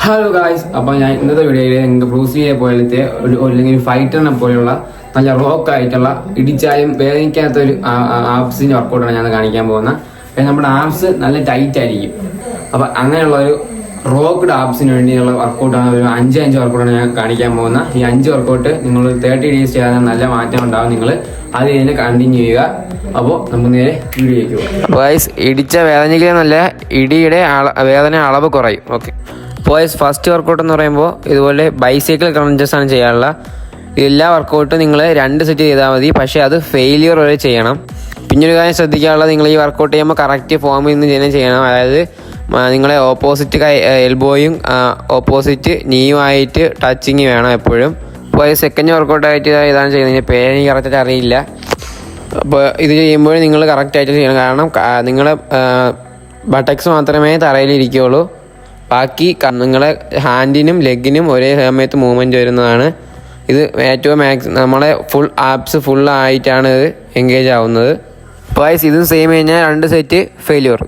Hello guys, അപ്പോൾ ഞാൻ ഇന്നത്തെ വീഡിയോയിൽ നിങ്ങൾക്ക് ബ്രൂസിയെ പോലത്തെ അല്ലെങ്കിൽ ഫൈറ്ററിനെ പോലെയുള്ള നല്ല റോക്ക് ആയിട്ടുള്ള ഇടിച്ചാലും വേദനിക്കാത്ത ഒരു ആപ്സിന്റെ വർക്കൗട്ടാണ് ഞാൻ കാണിക്കാൻ പോകുന്നത്. നമ്മുടെ ആപ്സ് നല്ല ടൈറ്റ് ആയിരിക്കും. അപ്പോൾ അങ്ങനെയുള്ള ഒരു റോക്ക്ഡ് ആപ്സിന് വേണ്ടിയുള്ള വർക്കൗട്ടാണ്. ഒരു 5 വർക്കൗട്ടാണ് ഞാൻ കാണിക്കാൻ പോകുന്നത്. ഈ 5 വർക്കൗട്ട് നിങ്ങൾ 30 ഡേയ്സ് ചെയ്താൽ നല്ല മാറ്റം ഉണ്ടാവും. നിങ്ങൾ അത് കഴിഞ്ഞ് കണ്ടിന്യൂ ചെയ്യുക. അപ്പോൾ നമുക്ക് നേരെ വീഡിയോയ്ക്ക് പോകും. ഗായ്സ്, ഇടിച്ച വേദനയ്ക്ക് ഇടിയുടെ വേദന അളവ് കുറയും. ഓക്കെ, ഫസ്റ്റ് വർക്കൗട്ട് എന്ന് പറയുമ്പോൾ ഇതുപോലെ ബൈസൈക്കിൾ ക്രഞ്ചസ് ആണ് ചെയ്യാനുള്ള. എല്ലാ വർക്കൗട്ടും നിങ്ങൾ 2 സെറ്റ് ചെയ്താൽ മതി, പക്ഷേ അത് ഫെയിലിയർ വരെ ചെയ്യണം. പിന്നൊരു കാര്യം ശ്രദ്ധിക്കാനുള്ളത്, നിങ്ങൾ ഈ വർക്കൗട്ട് ചെയ്യുമ്പോൾ കറക്റ്റ് ഫോമിൽ നിന്ന് തന്നെ ചെയ്യണം. അതായത് നിങ്ങളെ ഓപ്പോസിറ്റ് എൽബോയും ഓപ്പോസിറ്റ് നീയുമായിട്ട് ടച്ചിങ് വേണം എപ്പോഴും. അപ്പോൾ സെക്കൻഡ് വർക്കൗട്ടായിട്ട് ഇതാണ് ചെയ്യുന്നത്. പേര് എനിക്ക് കറക്റ്റായിട്ട് അറിയില്ല. അപ്പോൾ ഇത് ചെയ്യുമ്പോൾ നിങ്ങൾ കറക്റ്റായിട്ട് ചെയ്യണം. കാരണം നിങ്ങളുടെ ബട്ടക്സ് മാത്രമേ തറയിലിരിക്കുകയുള്ളൂ. ബാക്കി നിങ്ങളെ ഹാൻഡിനും ലെഗിനും ഒരേ സമയത്ത് മൂവ്മെൻറ്റ് വരുന്നതാണ്. ഇത് ഏറ്റവും നമ്മളെ ഫുൾ ആപ്സ് ഫുള്ളായിട്ടാണ് ഇത് എൻഗേജ് ആവുന്നത്. അപ്പോൾ ഗൈസ്, ഇതും സെയിം കഴിഞ്ഞാൽ 2 സെറ്റ് ഫെയിലിയർ.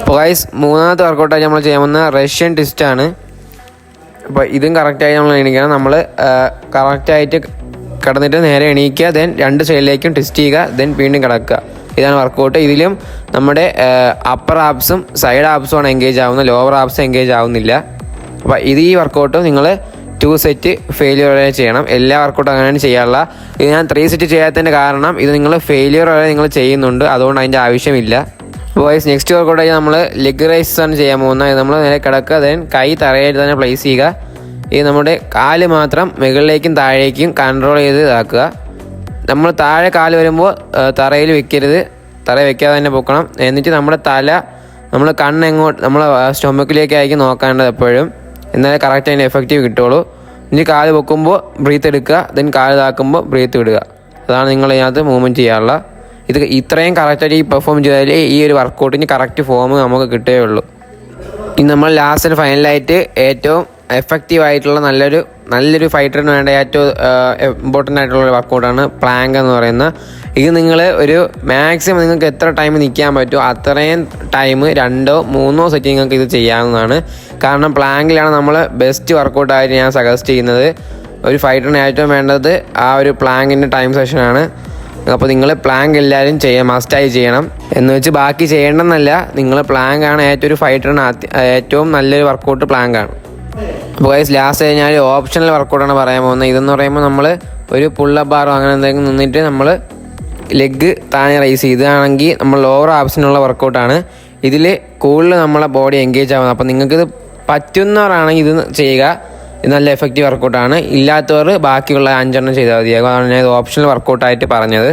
അപ്പോൾ ഗൈസ്, മൂന്നാമത്തെ വർക്കൗട്ടായി നമ്മൾ ചെയ്യാൻ പോകുന്ന റഷ്യൻ ട്വിസ്റ്റാണ്. അപ്പോൾ ഇതും കറക്റ്റായി നമ്മൾ എണീക്കണം. നമ്മൾ കറക്റ്റായിട്ട് കിടന്നിട്ട് നേരെ എണീക്കുക, ദെൻ 2 സൈഡിലേക്കും ട്വിസ്റ്റ് ചെയ്യുക, ദെൻ വീണ്ടും കിടക്കുക. ഇതാണ് വർക്കൗട്ട്. ഇതിലും നമ്മുടെ അപ്പർ ആപ്സും സൈഡ് ആപ്സുമാണ് എൻഗേജ് ആവുന്നത്, ലോവർ ആപ്സ് എൻഗേജ് ആവുന്നില്ല. അപ്പോൾ ഈ വർക്കൗട്ടും നിങ്ങൾ 2 സെറ്റ് ഫെയിലിയർ വരെ ചെയ്യണം. എല്ലാ വർക്കൗട്ടും അങ്ങനെയാണ് ചെയ്യാനുള്ള. ഇത് ഞാൻ 3 സെറ്റ് ചെയ്യാത്തതിൻ്റെ കാരണം ഇത് നിങ്ങൾ ഫെയിലിയർ വരെ നിങ്ങൾ ചെയ്യുന്നുണ്ട്, അതുകൊണ്ട് അതിൻ്റെ ആവശ്യമില്ല. ബോയ്സ്, നെക്സ്റ്റ് വർക്കൗട്ടായി നമ്മൾ ലെഗ് റൈസ് ആണ് ചെയ്യാൻ പോകുന്നത്. ഇത് നമ്മൾ നേരെ കിടക്കുക, ദെൻ കൈ തറയായിട്ട് തന്നെ പ്ലേസ് ചെയ്യുക. ഇത് നമ്മുടെ കാല് മാത്രം മുകളിലേക്കും താഴേക്കും കൺട്രോൾ ചെയ്ത് ഇതാക്കുക. നമ്മൾ താഴെ കാല് വരുമ്പോൾ തറയിൽ വെക്കരുത്, തറയിൽ വെക്കാതെ തന്നെ പൊക്കണം. എന്നിട്ട് നമ്മുടെ തല നമ്മൾ കണ്ണെങ്ങോട്ട് നമ്മൾ സ്റ്റൊമക്കിലേക്കായിരിക്കും നോക്കേണ്ടത് എപ്പോഴും, എന്നാലേ കറക്റ്റ് അതിൻ്റെ എഫക്റ്റീവ് കിട്ടുള്ളൂ. ഇനി കാല് പൊക്കുമ്പോൾ ബ്രീത്ത് എടുക്കുക, ദെൻ കാല് താക്കുമ്പോൾ ബ്രീത്ത് വിടുക. അതാണ് നിങ്ങൾ ഇതിനകത്ത് മൂവ്മെൻറ്റ് ചെയ്യാനുള്ള. ഇത് ഇത്രയും കറക്റ്റായിട്ട് ഈ പെർഫോം ചെയ്താലേ ഈ ഒരു വർക്കൗട്ടിന് കറക്റ്റ് ഫോം നമുക്ക് കിട്ടുകയുള്ളൂ. ഇനി നമ്മൾ ലാസ്റ്റ് ഫൈനലായിട്ട് ഏറ്റവും എഫക്റ്റീവ് ആയിട്ടുള്ള നല്ലൊരു ഫൈറ്ററിന് വേണ്ട ഏറ്റവും ഇമ്പോർട്ടൻ്റ് ആയിട്ടുള്ളൊരു വർക്കൗട്ടാണ് പ്ലാങ്ക് എന്ന് പറയുന്നത്. ഇത് നിങ്ങൾ ഒരു മാക്സിമം നിങ്ങൾക്ക് എത്ര ടൈം നിൽക്കാൻ പറ്റുമോ അത്രയും ടൈം 2-3 സെറ്റ് നിങ്ങൾക്ക് ഇത് ചെയ്യാവുന്നതാണ്. കാരണം പ്ലാങ്കിലാണ് നമ്മൾ ബെസ്റ്റ് വർക്കൗട്ടായിട്ട് ഞാൻ സജസ്റ്റ് ചെയ്യുന്നത്. ഒരു ഫൈറ്ററിന് ഏറ്റവും വേണ്ടത് ആ ഒരു പ്ലാങ്കിൻ്റെ ടൈം സെഷനാണ്. അപ്പോൾ നിങ്ങൾ പ്ലാങ്ക് എല്ലാവരും മസ്റ്റായി ചെയ്യണം. എന്ന് വെച്ച് ബാക്കി ചെയ്യേണ്ടെന്നല്ല, നിങ്ങൾ പ്ലാങ്കാണ് ഒരു ഫൈറ്ററിന് ഏറ്റവും നല്ലൊരു വർക്കൗട്ട് പ്ലാങ്കാണ്. അപ്പോൾ ഗൈസ്, ലാസ്റ്റ് കഴിഞ്ഞാൽ ഓപ്ഷണൽ വർക്കൗട്ടാണ് പറയാൻ പോകുന്നത്. ഇതെന്ന് പറയുമ്പോൾ നമ്മൾ ഒരു പുള്ളപ്പ് ബാറോ അങ്ങനെ എന്തെങ്കിലും നിന്നിട്ട് നമ്മൾ ലെഗ് താഴെ റൈസ് ചെയ്താണെങ്കിൽ നമ്മൾ ലോവർ ആപ്സിനുള്ള വർക്കൗട്ടാണ്. ഇതിൽ കൂടുതൽ നമ്മളെ ബോഡി എൻഗേജ് ആവുന്നത്. അപ്പോൾ നിങ്ങൾക്കിത് പറ്റുന്നവരാണെങ്കിൽ ഇത് ചെയ്യുക. ഇത് നല്ല എഫക്റ്റീവ് വർക്കൗട്ടാണ്. ഇല്ലാത്തവർ ബാക്കിയുള്ള 5 ചെയ്താൽ മതിയാകും. അതാണ് ഞാൻ ഇത് ഓപ്ഷണൽ വർക്കൗട്ടായിട്ട് പറഞ്ഞത്.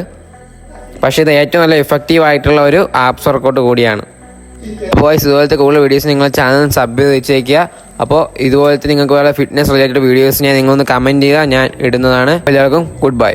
പക്ഷേ ഇത് ഏറ്റവും നല്ല എഫക്റ്റീവ് ആയിട്ടുള്ള ഒരു ആപ്സ് വർക്കൗട്ട് കൂടിയാണ്. അപ്പോൾ ഇതുപോലത്തെ കൂടുതൽ വീഡിയോസ് നിങ്ങൾ ചാനൽ സബ് ചെയ്ത് വെച്ചേക്കുക. അപ്പോൾ ഇതുപോലത്തെ നിങ്ങൾക്ക് വേറെ ഫിറ്റ്നസ് റിലേറ്റഡ് വീഡിയോസ് നിങ്ങളൊന്ന് കമൻറ്റ് ചെയ്യുക, ഞാൻ ഇടുന്നതാണ്. എല്ലാവർക്കും ഗുഡ് ബൈ.